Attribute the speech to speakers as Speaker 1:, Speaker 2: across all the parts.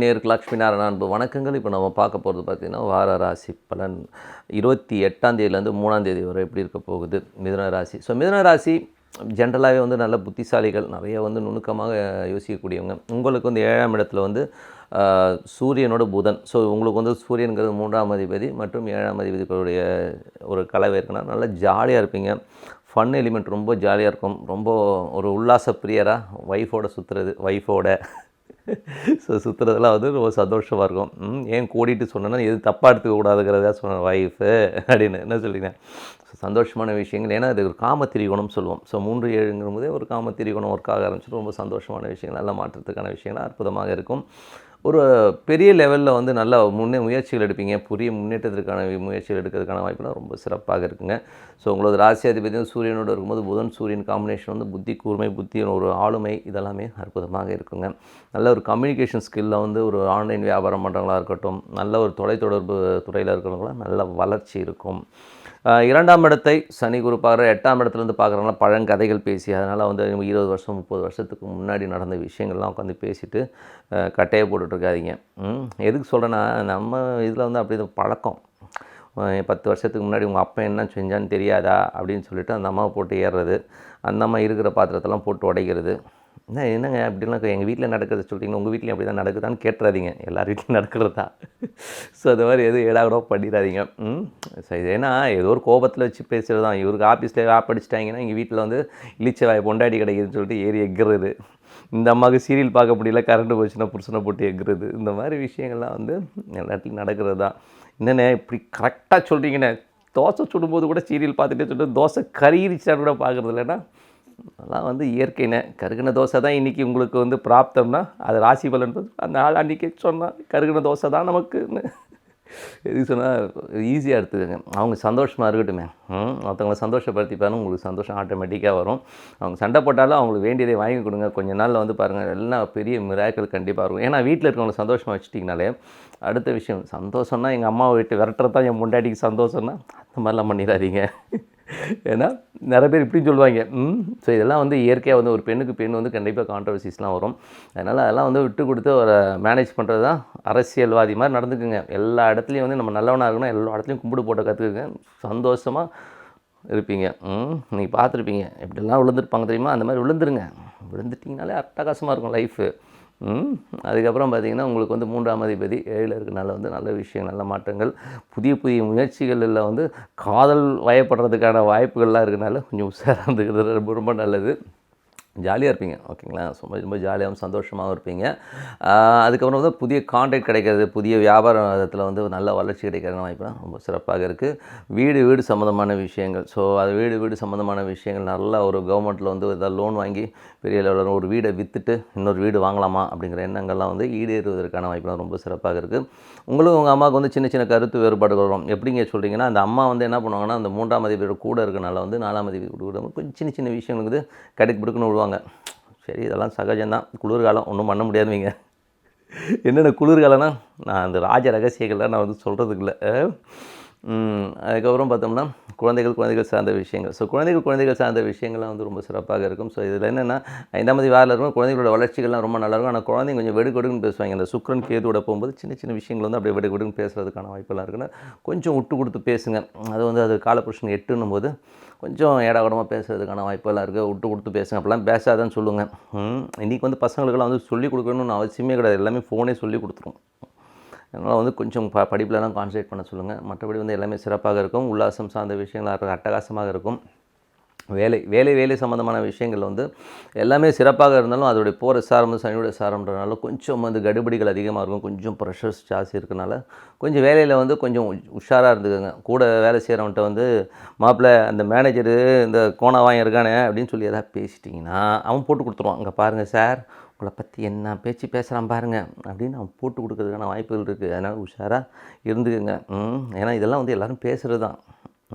Speaker 1: நேயர்களுக்கு லக்ஷ்மி நாராயண அன்பு வணக்கங்கள். இப்போ நம்ம பார்க்க போகிறது பார்த்திங்கன்னா வார ராசி பலன் 28ஆம் தேதியிலேருந்து 3ஆம் தேதி வரை எப்படி இருக்க போகுது மிதுன ராசி. ஸோ மிதுன ராசி ஜென்ரலாகவே வந்து நல்ல புத்திசாலிகள், நிறைய வந்து நுணுக்கமாக யோசிக்கக்கூடியவங்க. உங்களுக்கு வந்து 7ஆம் இடத்துல வந்து சூரியனோட புதன். ஸோ உங்களுக்கு வந்து சூரியனுங்கிறது 3ஆம் அதிபதி மற்றும் 7ஆம் அதிபதிகளுடைய ஒரு கலவை இருக்குன்னா நல்லா ஜாலியாக இருப்பீங்க. ஃபன் எலிமெண்ட் ரொம்ப ஜாலியாக இருக்கும். ரொம்ப ஒரு உல்லாச பிரியராக ஒய்ஃபோட சுற்றுறது, ஸோ சுற்றுறதுலாம் வந்து ரொம்ப சந்தோஷமாக இருக்கும். ஏன் கூட்டிகிட்டு சொன்னேன்னா எது தப்பாக எடுத்துக்கக்கூடாதுங்கிறதா சொன்னேன் ஒய்ஃபு அப்படின்னு என்ன சொல்லிங்க. ஸோ சந்தோஷமான விஷயங்கள், ஏன்னா அது ஒரு காமத்திரிகோணம்னு சொல்லுவோம். ஸோ 3-7ங்கிற போதே ஒரு காமத்திரிகோணம் ஒர்க் ஆக ஆரம்பிச்சுட்டு ரொம்ப சந்தோஷமான விஷயங்கள், நல்ல மாற்றத்துக்கான விஷயங்கள் அற்புதமாக இருக்கும். ஒரு பெரிய லெவலில் வந்து நல்ல முயற்சிகள் எடுப்பீங்க. புதிய முன்னேற்றத்திற்கான முயற்சிகள் எடுக்கிறதுக்கான வாய்ப்புலாம் ரொம்ப சிறப்பாக இருக்குங்க. ஸோ உங்களோட ராசியாதிபதியும் சூரியனோடு இருக்கும்போது புதன் சூரியன் காம்பினேஷன் வந்து புத்தி கூர்மை, புத்தியின் ஒரு ஆளுமை, இதெல்லாமே அற்புதமாக இருக்குங்க. நல்ல ஒரு கம்யூனிகேஷன் ஸ்கில்லில் வந்து ஒரு ஆன்லைன் வியாபாரம் பண்ணுறவங்களா இருக்கட்டும், நல்ல ஒரு தொலைத்தொடர்பு துறையில் இருக்கிறவங்களாம் நல்ல வளர்ச்சி இருக்கும். 2ஆம் இடத்தை சனி குரு பார்க்குற, 8ஆம் இடத்துலேருந்து பார்க்குறவங்களா பழங்கதைகள் பேசி, அதனால் வந்து 20 வருஷம் 30 வருஷத்துக்கு முன்னாடி நடந்த விஷயங்கள்லாம் உட்காந்து பேசிவிட்டு கட்டையை போட்டுட்ருக்காதீங்க. எதுக்கு சொல்கிறேன்னா, நம்ம இதில் வந்து அப்படி பழக்கம். 10 வருஷத்துக்கு முன்னாடி உங்கள் அப்பா என்ன செஞ்சான்னு தெரியாதா அப்படின்னு சொல்லிவிட்டு அந்த அம்மாவை போட்டு ஏறுறது, அந்த அம்மா இருக்கிற பாத்திரத்தெல்லாம் போட்டு உடைக்கிறது. என்னங்க அப்படிலாம் எங்கள் வீட்டில் நடக்கிறது சொல்கிறீங்க, உங்கள் வீட்லையும் அப்படி தான் நடக்குதான்னு கேட்டுறாதீங்க. எல்லார் வீட்லையும் நடக்கிறது தான். ஸோ அது மாதிரி எதுவும் ஏடாகூட பண்ணிடாதீங்க. ஸோ இது ஏன்னா ஏதோ ஒரு கோபத்தில் வச்சு பேசுகிறது தான். இவருக்கு ஆஃபீஸில் அடிச்சிட்டாங்கன்னா எங்கள் வீட்டில் வந்து இளிச்ச வாய் பொண்டாடி கிடைக்குதுன்னு சொல்லிட்டு ஏறி எக்கிறது. இந்த அம்மாவுக்கு சீரியல் பார்க்க முடியல, கரண்ட் போச்சுன்னா புருஷனை போட்டு எக்கிறது. இந்த மாதிரி விஷயங்கள்லாம் வந்து எல்லா இடத்துலையும் நடக்கிறது தான். என்னென்ன இப்படி கரெக்டாக சொல்கிறீங்கண்ணே, தோசை சுடும்போது கூட சீரியல் பார்த்துட்டே சொல்லிட்டு தோசை கருகிருச்சான்னு கூட பார்க்குறது இல்லைன்னா, அதெல்லாம் வந்து இயற்கைனே. கருகின தோசை தான் இன்றைக்கி உங்களுக்கு வந்து பிராப்தம்னா அது ராசி பலன் அந்த ஆள் அன்றைக்கி சொன்னால் கருகின தோசை தான் நமக்குன்னு எதுக்கு சொன்னால் ஈஸியாக எடுத்துக்கோங்க. அவங்க சந்தோஷமாக இருக்கட்டுமே. ஒருத்தவங்களை சந்தோஷப்படுத்திப்பாருன்னு உங்களுக்கு சந்தோஷம் ஆட்டோமேட்டிக்காக வரும். அவங்க சண்டை போட்டாலும் அவங்களுக்கு வேண்டியதை வாங்கி கொடுங்க. கொஞ்ச நாளில் வந்து பாருங்கள் எல்லாம் பெரிய மிராக்கள் கண்டிப்பாக இருக்கும். ஏன்னா வீட்டில் இருக்கவங்களை சந்தோஷமாக வச்சுட்டிங்கனாலே அடுத்த விஷயம் சந்தோஷம்னா எங்கள் அம்மாவை விட்டு விரட்டுறது தான் என் முண்டாட்டிக்கு சந்தோஷம்னா அந்த மாதிரிலாம் பண்ணிடாதீங்க. ஏன்னா நிறைய பேர் இப்படின்னு சொல்லுவாங்க. ஸோ இதெல்லாம் வந்து இயற்கையாக வந்து ஒரு பெண் வந்து கண்டிப்பாக கான்ட்ரவர்சிஸ்லாம் வரும். அதனால் அதெல்லாம் வந்து விட்டு கொடுத்து ஒரு மேனேஜ் பண்ணுறது தான் அரசியல்வாதி மாதிரி நடந்துக்குங்க. எல்லா இடத்துலையும் வந்து நம்ம நல்லவனாக இருக்கணும், எல்லா இடத்துலையும் கும்பிடு போட்ட கற்றுக்குங்க, சந்தோஷமாக இருப்பீங்க. நீங்கள் பார்த்துருப்பீங்க எப்படிலாம் விழுந்துருப்பாங்க தெரியுமா, அந்த மாதிரி விழுந்துருங்க. விழுந்துட்டிங்கனாலே அட்டகாசமாக இருக்கும் லைஃபு. அதுக்கப்புறம் பார்த்திங்கன்னா உங்களுக்கு வந்து 3ஆம் அதிபதி 7ல் இருக்கனால வந்து நல்ல விஷயம், நல்ல மாற்றங்கள், புதிய முயற்சிகளில் வந்து காதல் வயப்படுறதுக்கான வாய்ப்புகள்லாம் இருக்கனால கொஞ்சம் உஷாராக இருந்துக்கிறது ரொம்ப ரொம்ப நல்லது. ஜாலியாக இருப்பீங்க. ஓகேங்களா. ரொம்ப ஜாலியாகவும் சந்தோஷமாகவும் இருப்பீங்க. அதுக்கப்புறம் வந்து புதிய கான்ட்ராக்ட் கிடைக்கிறது, புதிய வியாபாரத்தில் வந்து நல்ல வளர்ச்சி கிடைக்கிற வாய்ப்புலாம் ரொம்ப சிறப்பாக இருக்குது. வீடு சம்மந்தமான விஷயங்கள், ஸோ அது வீடு சம்மந்தமான விஷயங்கள் நல்லா ஒரு கவர்மெண்ட்டில் வந்து ஏதாவது லோன் வாங்கி பெரிய லெவலில் ஒரு வீடை விற்றுட்டு இன்னொரு வீடு வாங்கலாமா அப்படிங்கிற எண்ணங்கள்லாம் வந்து ஈடேறுவதற்கான வாய்ப்புலாம் ரொம்ப சிறப்பாக இருக்குது. உங்களுக்கு உங்கள் அம்மாவுக்கு வந்து சின்ன கருத்து வேறுபாடுகள் வரும். எப்படிங்க சொல்கிறீங்கன்னா, அந்த அம்மா வந்து என்ன பண்ணுவாங்கன்னா, அந்த 3ஆம் அதிபதியோட கூட இருக்கனால வந்து 4ஆம் அதிபதி கூட கொஞ்சம் சின்ன விஷயங்களுக்கு கடைக்கு பிடிக்குன்னு விடுவாங்க. சரி, இதெல்லாம் சகஜம்தான். குளிர்காலம் ஒன்றும் பண்ண முடியாதுவீங்க. என்னென்ன குளிர்காலம்னா நான் அந்த ராஜ ரகசியங்கள்லாம் நான் வந்து சொல்கிறதுக்கு இல்லை. அதுக்கப்புறம் பார்த்தோம்னா குழந்தைகள் சார்ந்த விஷயங்கள். ஸோ குழந்தைகள் சார்ந்த விஷயங்கள்லாம் வந்து ரொம்ப சிறப்பாக இருக்கும். ஸோ இதில் என்னென்னா 5ஆம் தேதி வாரில் இருக்கும் குழந்தைகளோட வளர்ச்சிகள்லாம் ரொம்ப நல்லாயிருக்கும். ஆனால் குழந்தைங்க கொஞ்சம் வெடுக்குன்னு பேசுவாங்க. அந்த சுக்கிரன் கேதுவோட போகும்போது சின்ன விஷயங்கள் வந்து அப்படியே வெடுக்குன்னு பேசுகிறதுக்கான வாய்ப்பெல்லாம் இருக்குன்னா கொஞ்சம் விட்டு கொடுத்து பேசுங்க. அது வந்து அது காலபுருஷன் 8ன்னும் போது கொஞ்சம் ஏடாகூடமாக பேசுகிறதுக்கான வாய்ப்பெல்லாம் இருக்குது. விட்டு கொடுத்து பேசுங்க. அப்படிலாம் பேசாதான்னு சொல்லுங்கள். இன்றைக்கி வந்து பசங்களுக்கெல்லாம் வந்து சொல்லிக் கொடுக்கணும்னு அவசியமே கிடையாது. எல்லாமே ஃபோனே சொல்லி கொடுத்துரும். அதனால் வந்து கொஞ்சம் படிப்புலலாம் கான்சன்ட்ரேட் பண்ண சொல்லுங்கள். மற்றபடி வந்து எல்லாமே சிறப்பாக இருக்கும். உல்லாசம் சார்ந்த விஷயங்கள் அட்டகாசமாக இருக்கும். வேலை சம்மந்தமான விஷயங்கள் வந்து எல்லாமே சிறப்பாக இருந்தாலும் அதோடைய போகிற சாரம் சனியோட சாரம்ன்றனால கொஞ்சம் வந்து கடுபடிகள் அதிகமாக இருக்கும். கொஞ்சம் ப்ரெஷர்ஸ் ஜாஸ்தி இருக்கனால கொஞ்சம் வேலையில் வந்து கொஞ்சம் உஷாராக இருந்துக்கோங்க. கூட வேலை செய்கிறவன்ட்ட வந்து மாப்பிள்ளை அந்த மேனேஜரு இந்த கோணவாயம் இருக்கானே அப்படின்னு சொல்லி எதாவது பேசிட்டிங்கன்னா அவன் போட்டு கொடுத்துருவான். இங்கே பாருங்கள் சார், உங்களை பற்றி என்ன பேச்சு பேசுகிறான் பாருங்கள் அப்படின்னு அவன் போட்டு கொடுக்கறதுக்கான வாய்ப்புகள் இருக்குது. அதனால் உஷாராக இருந்துக்குங்க. ஏன்னா இதெல்லாம் வந்து எல்லோரும் பேசுகிறது தான்.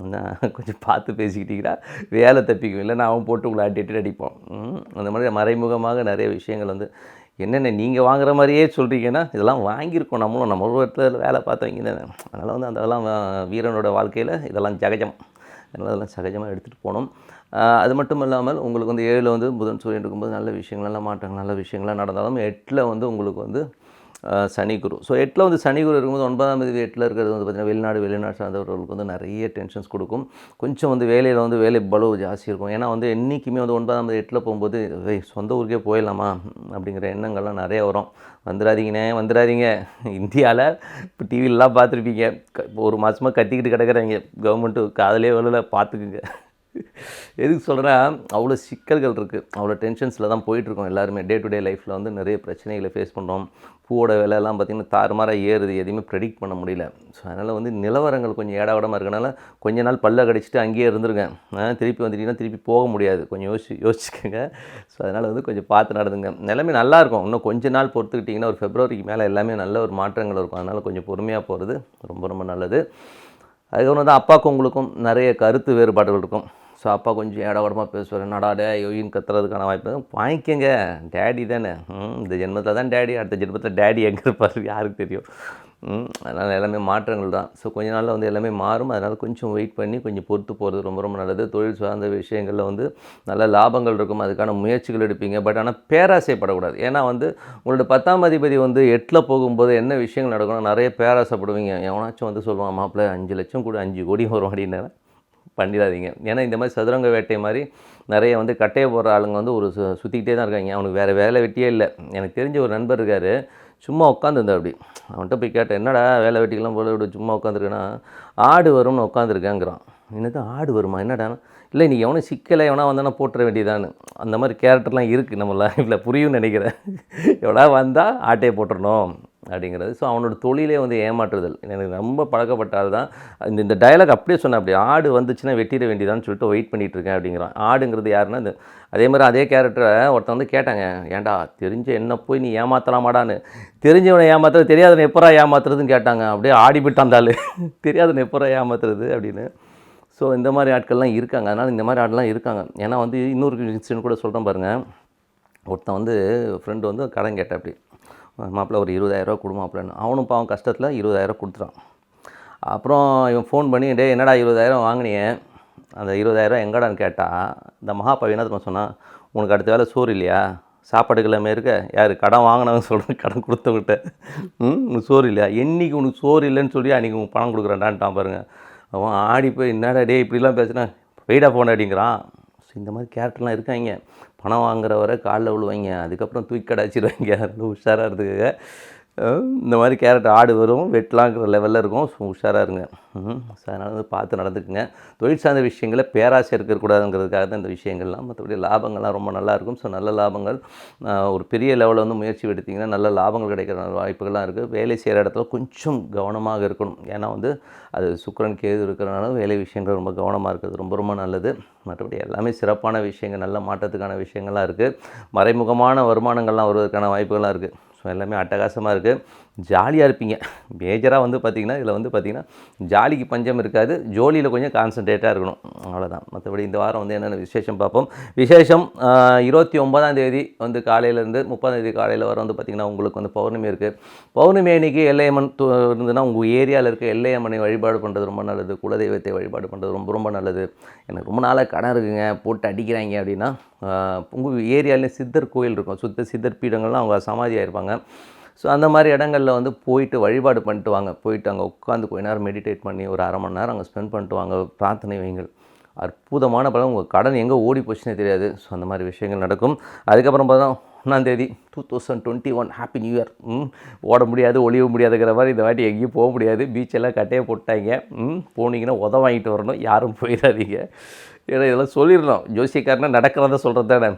Speaker 1: கொஞ்சம் பார்த்து பேசிக்கிட்டீங்கன்னா வேலை தப்பிக்கும். இல்லைன்னா அவன் போட்டு உங்களை அடிப்போம். அந்த மாதிரி மறைமுகமாக நிறைய விஷயங்கள் வந்து என்னென்ன நீங்கள் வாங்குகிற மாதிரியே சொல்கிறீங்கன்னா இதெல்லாம் வாங்கியிருக்கோம் நம்ம ஒரு இடத்துல வேலை பார்த்தவங்க தானே. அதனால் வந்து அதெல்லாம் வீரனோட வாழ்க்கையில் இதெல்லாம் ஜகஜம். அதனால் அதெல்லாம் சகஜமாக எடுத்துகிட்டு போகணும். அது மட்டும் இல்லாமல் உங்களுக்கு வந்து 7ல் வந்து புதன் சூரியன் இருக்கும்போது நல்ல விஷயங்கள், நல்ல மாற்றங்கள், நல்ல விஷயங்கள்லாம் நடந்தாலும் 8ல் வந்து உங்களுக்கு வந்து சனி குரு. ஸோ 8ல் வந்து சனி குரு இருக்கும்போது 9ஆம் தேதி 8ல் இருக்கிறது வந்து பார்த்திங்கன்னா வெளிநாடு சார்ந்தவர்களுக்கு வந்து நிறைய டென்ஷன்ஸ் கொடுக்கும். கொஞ்சம் வந்து வேலையில் வந்து வேலை பளு ஜாஸ்தி இருக்கும். ஏன்னா வந்து என்றைக்குமே வந்து 9ஆம் தேதி 8ல் போகும்போது சொந்த ஊருக்கே போயிடலாமா அப்படிங்கிற எண்ணங்கள்லாம் நிறைய வரும். வந்துடாதீங்க. இந்தியாவில் இப்போ டிவிலலாம் பார்த்துருப்பீங்க, ஒரு மாதமாக கத்திக்கிட்டு கிடக்குறாங்க, கவர்மெண்ட்டு காதலே வரல, பார்த்துக்குங்க. எதுக்கு சொல்கிறேன்னா, அவ்வளோ சிக்கல்கள் இருக்குது, அவ்வளோ டென்ஷன்ஸில் தான் போயிட்டுருக்கோம் எல்லாருமே. டே டு டே லைஃப்பில் வந்து நிறைய பிரச்சனைகளை ஃபேஸ் பண்ணுறோம். பூவோட விலையெல்லாம் பார்த்திங்கன்னா தாறுமாறாக ஏறுது, எதையுமே ப்ரெடிக்ட் பண்ண முடியல. ஸோ அதனால் வந்து நிலவரங்கள் கொஞ்சம் ஏடாகூடமாக இருக்கனால கொஞ்ச நாள் பல்ல கடிச்சிட்டு அங்கேயே இருந்துருங்க. திருப்பி வந்துட்டிங்கன்னா திருப்பி போக முடியாது, கொஞ்சம் யோசிச்சுக்கோங்க. ஸோ அதனால் வந்து கொஞ்சம் பார்த்து நடந்துங்க. நிலைமை நல்லாயிருக்கும், இன்னும் கொஞ்ச நாள் பொறுத்துக்கிட்டிங்கன்னா ஒரு ஃபெப்ரவரிக்கு மேலே எல்லாமே நல்ல ஒரு மாற்றங்கள் இருக்கும். அதனால் கொஞ்சம் பொறுமையாக போகிறது ரொம்ப ரொம்ப நல்லது. அதுக்கப்புறம் தான் அப்பாவுக்கும் உங்களுக்கும் நிறைய கருத்து வேறுபாடுகள் இருக்கும். ஸோ அப்பா கொஞ்சம் ஏடாகூடமாக பேசுவார், என்னடா யோகின்னு கத்துறதுக்கான வாய்ப்பு வாங்கிக்கங்க, டேடி தானே, இந்த ஜென்மத்தில் தான் டேடி, அடுத்த ஜென்மத்தில் டேடி எங்கே இருப்பார் யாருக்கு தெரியும். அதனால் எல்லாமே மாற்றங்கள் தான். ஸோ கொஞ்ச நாளில் வந்து எல்லாமே மாறும். அதனால் கொஞ்சம் வெயிட் பண்ணி கொஞ்சம் பொறுத்து போகிறது ரொம்ப ரொம்ப நல்லது. தொழில் சார்ந்த விஷயங்களில் வந்து நல்ல லாபங்கள் இருக்கும், அதுக்கான முயற்சிகள் எடுப்பீங்க. பட் ஆனால் பேராசைப்படக்கூடாது. ஏன்னா வந்து உங்களோட 10ஆம் அதிபதி வந்து 8ல் போகும்போது என்ன விஷயங்கள் நடக்கணும், நிறைய பேராசைப்படுவீங்க. எவனாச்சும் வந்து சொல்லுவான், மாப்பிள்ளை 5 லட்சம் கூட 5 கோடி வரும் அப்படின்னு. பண்ணிடாதீங்க. ஏன்னா இந்த மாதிரி சதுரங்க வேட்டை மாதிரி நிறைய வந்து கட்டையை போடுற ஆளுங்க வந்து ஒரு சுற்றிக்கிட்டே தான் இருக்காங்க. அவனுக்கு வேறு வேலை வெட்டியே இல்லை. எனக்கு தெரிஞ்ச ஒரு நண்பர் இருக்கார், சும்மா உட்காந்துருந்தா அப்படி. அவன்கிட்ட போய் கேட்டேன், என்னடா வேலை வெட்டிக்கெல்லாம் போல இப்படி சும்மா உட்காந்துருக்கேன்னா, ஆடு வரும்னு உட்காந்துருக்கேங்கிறான். என்னது ஆடு வருமா, என்னடா? இல்லை நீ எவனும் சிக்கலை எவனா வந்தானா போட்டுற வேண்டியதான்னு. அந்த மாதிரி கேரக்டர்லாம் இருக்குது நம்ம லைஃப்பில், புரியும்னு நினைக்கிறேன். எவனா வந்தால் ஆட்டையை போட்டுறணும் அப்படிங்கிறது. ஸோ அவனோட தொழிலே வந்து ஏமாற்றுதல். எனக்கு ரொம்ப பழக்கப்பட்டால் தான் இந்த டயலாக் அப்படியே சொன்னேன், அப்படி ஆடு வந்துச்சுன்னா வெட்டிட வேண்டியதான்னு சொல்லிட்டு வெயிட் பண்ணிகிட்டு இருக்கேன் அப்படிங்கிறான். ஆடுங்கிறது யாருன்னா இந்த அதே மாதிரி அதே கேரக்டரை ஒருத்தன் வந்து கேட்டாங்க, ஏன்டா தெரிஞ்ச என்ன போய் நீ ஏமாற்றலாமாடான்னு. தெரிஞ்சவனை ஏமாத்துறது தெரியாதவனை எப்பரா ஏமாத்துறதுன்னு கேட்டாங்க. அப்படியே ஆடிவிட்டான் தாள், தெரியாதவனை எப்பரா ஏமாத்துறது அப்படின்னு. ஸோ இந்த மாதிரி ஆட்கள்லாம் இருக்காங்க. அதனால் இந்த மாதிரி ஆட்கள்லாம் இருக்காங்க. ஏன்னா வந்து இன்னொரு இன்சிடென்ட் கூட சொல்கிறேன் பாருங்கள். ஒருத்தன் வந்து ஃப்ரெண்டு வந்து கடன் கேட்டேன், அப்படி மாப்பிள்ள ஒரு 20,000 ரூபா கொடுமாப்பிள்ளன்னு. அவனும் பாவம் கஷ்டத்தில் 20,000 கொடுத்துட்டான். அப்புறம் இவன் ஃபோன் பண்ணி, டே என்னடா 20,000 வாங்கினியே, அந்த 20,000 எங்கடான்னு கேட்டால், இந்த மகாபாவி என்ன தெரியுமா சொன்னான், உனக்கு அடுத்த வேலை சோறு இல்லையா, சாப்பாடுக்கு எல்லாமே இருக்க, யார் கடன் வாங்கினவங்க சொல்கிறேன், கடன் கொடுத்தவங்கிட்ட உனக்கு சோறு இல்லையா, என்றைக்கு உனக்கு சோறு இல்லைன்னு சொல்லி அன்றைக்கி உனக்கு பணம் கொடுக்குறேன்டான்ட்டான் பாருங்கள். அவன் ஆடி போய், என்னடா டே இப்படிலாம் பேசுனா, வெயிடாக போன அப்படிங்கிறான். ஸோ இந்த மாதிரி கேரக்டர்லாம் இருக்காங்க. பணம் வாங்குறவரை காலில் விழுவாங்க, அதுக்கப்புறம் தூக்கி கடாச்சிடுவாங்க. அது உஷாராக இருந்துங்க. இந்த மாதிரி கேரக்டர் ஆடு வரும், வெட்டலாங்கிற லெவலில் இருக்கும். ஸோ உஷாராக இருங்க. ஸோ அதனால் வந்து பார்த்து நடந்துக்குங்க. தொழில் சார்ந்த விஷயங்களை பேராசை இருக்கக்கூடாதுங்கிறதுக்காக தான் இந்த விஷயங்கள்லாம். மற்றபடி லாபங்கள்லாம் ரொம்ப நல்லாயிருக்கும். ஸோ நல்ல லாபங்கள், ஒரு பெரிய லெவலில் வந்து முயற்சி எடுத்திங்கன்னா நல்ல லாபங்கள் கிடைக்கிற வாய்ப்புகள்லாம் இருக்குது. வேலை செய்கிற இடத்துல கொஞ்சம் கவனமாக இருக்கணும். ஏன்னா வந்து அது சுக்கிரன் கேது இருக்கிறனால வேலை விஷயங்கள் ரொம்ப கவனமாக இருக்கிறது ரொம்ப ரொம்ப நல்லது. மற்றபடி எல்லாமே சிறப்பான விஷயங்கள், நல்ல மாற்றத்துக்கான விஷயங்கள்லாம் இருக்குது. மறைமுகமான வருமானங்கள்லாம் வருவதற்கான வாய்ப்புகள்லாம் இருக்குது. ஸோ எல்லாமே அட்டகாசமாக இருக்குது. ஜாலியாக இருப்பீங்க. மேஜராக வந்து பார்த்திங்கன்னா இதில் வந்து பார்த்திங்கன்னா ஜாலிக்கு பஞ்சம் இருக்காது, ஜோலியில் கொஞ்சம் கான்சன்ட்ரேட்டாக இருக்கணும், அவ்வளோதான். மற்றபடி இந்த வாரம் வந்து என்னென்ன விசேஷம் பார்ப்போம். விசேஷம் 29ஆம் தேதி வந்து காலையிலேருந்து 30ஆம் தேதி காலையில் வர வந்து பார்த்திங்கன்னா உங்களுக்கு வந்து பௌர்ணமி இருக்குது. பௌர்ணமி அன்றைக்கி எல்லையம்மன் இருந்ததுன்னா உங்கள் ஏரியாவில் இருக்க எல்லையம்மனை வழிபாடு பண்ணுறது ரொம்ப நல்லது. குலதெய்வத்தை வழிபாடு பண்ணுறது ரொம்ப ரொம்ப நல்லது. எனக்கு ரொம்ப நாளாக கடன் இருக்குங்க, போட்டு அடிக்கிறாங்க அப்படின்னா, உங்கள் ஏரியாவிலே சித்தர் கோயில் இருக்கும், சித்தர் பீடங்கள்லாம் அவங்க சமாதியாக இருப்பாங்க. ஸோ அந்த மாதிரி இடங்களில் வந்து போயிட்டு வழிபாடு பண்ணிட்டு வாங்க. போயிட்டு அங்கே உட்காந்து கொஞ்ச நேரம் மெடிடேட் பண்ணி ஒரு அரை மணி நேரம் அங்கே ஸ்பெண்ட் பண்ணிட்டு வாங்க. பிரார்த்தனை வைங்கள். அற்புதமான பலம். உங்கள் கடன் எங்கே ஓடி போச்சுன்னே தெரியாது. ஸோ அந்த மாதிரி விஷயங்கள் நடக்கும். அதுக்கப்புறம் பார்த்தா 1ஆம் தேதி 2021 ஹாப்பி நியூ இயர். ஓட முடியாது, ஒளிய முடியாதுங்கிற மாதிரி இந்த வாட்டி எங்கேயும் போக முடியாது. பீச்செல்லாம் கட்டையை போட்டாங்க. போனீங்கன்னா உதவ வாங்கிட்டு வரணும், யாரும் போயிடாதீங்க. ஏன்னா இதெல்லாம் சொல்லிடணும். ஜோசியக்காரனா நடக்கிறத சொல்கிறது தானே.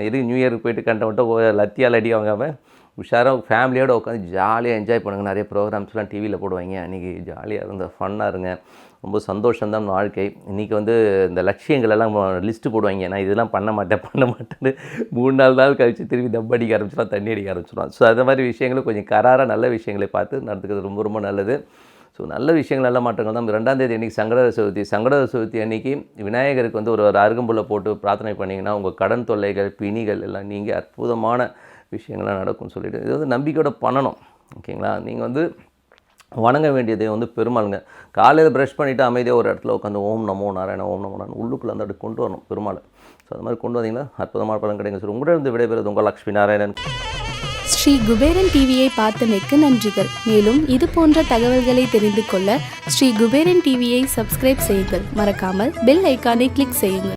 Speaker 1: இது நியூ இயருக்கு போயிட்டு கண்ட மட்டும் லத்தியால் அடி வாங்காமல் உஷாராக ஃபேமிலியோடு உட்காந்து ஜாலியாக என்ஜாய் பண்ணுங்கள். நிறைய ப்ரோக்ராம்ஸ்லாம் டிவியில் போடுவாங்க. அன்றைக்கி ஜாலியாக இருந்த ஃபன்னாக இருங்க. ரொம்ப சந்தோஷம்தான் வாழ்க்கை. இன்றைக்கி வந்து இந்த லட்சியங்கள் எல்லாம் லிஸ்ட்டு போடுவாங்க. நான் இதெல்லாம் பண்ண மாட்டேன்னு 3-4 நாள் கழித்து திரும்பி தம் அடிக்க ஆரம்பிச்சிடும், தண்ணி அடிக்க ஆரம்பிச்சிடும். ஸோ அந்த மாதிரி விஷயங்களும் கொஞ்சம் கராராக நல்ல விஷயங்களை பார்த்து நடத்துக்கிறது ரொம்ப ரொம்ப நல்லது. ஸோ நல்ல விஷயங்கள், நல்ல மாற்றங்கள் தான். 2ஆம் தேதி அன்றைக்கி சங்கடஹர சதுர்த்தி அன்றைக்கி விநாயகருக்கு வந்து ஒரு அருகம்புல்லை போட்டு பிரார்த்தனை பண்ணிங்கன்னா உங்கள் கடன் தொல்லைகள், பிணிகள் எல்லாம் நீங்கி அற்புதமான விஷயங்கள்லாம் நடக்கும்னு சொல்லிவிட்டு இது வந்து நம்பிக்கையோடு பண்ணணும். ஓகேங்களா? நீங்கள் வந்து வணங்க வேண்டியதே வந்து பெருமாளுங்க. காலையில் ப்ரஷ் பண்ணிவிட்டு அமைதியாக ஒரு இடத்துல உட்காந்து ஓம் நமோ நாராயண ஓம் நமோ நாராயண உள்ளுக்குள்ளே அந்த இடத்துக்கு கொண்டு வரணும் பெருமாளை. ஸோ அது மாதிரி கொண்டு வந்தீங்கன்னா அற்புதமான பலன் கிடைக்கும். சார் உங்களிடம் விடைபெறுவது உங்கள் லக்ஷ்மி நாராயணன்.
Speaker 2: ஸ்ரீ குபேரன் டிவியை பார்த்தமைக்கு நன்றிகள். மேலும் இது போன்ற தகவல்களை தெரிந்து கொள்ள ஸ்ரீ குபேரன் டிவியை சப்ஸ்கிரைப் செய்யுங்கள். மறக்காமல் பெல் ஐக்கானை கிளிக் செய்யுங்கள்.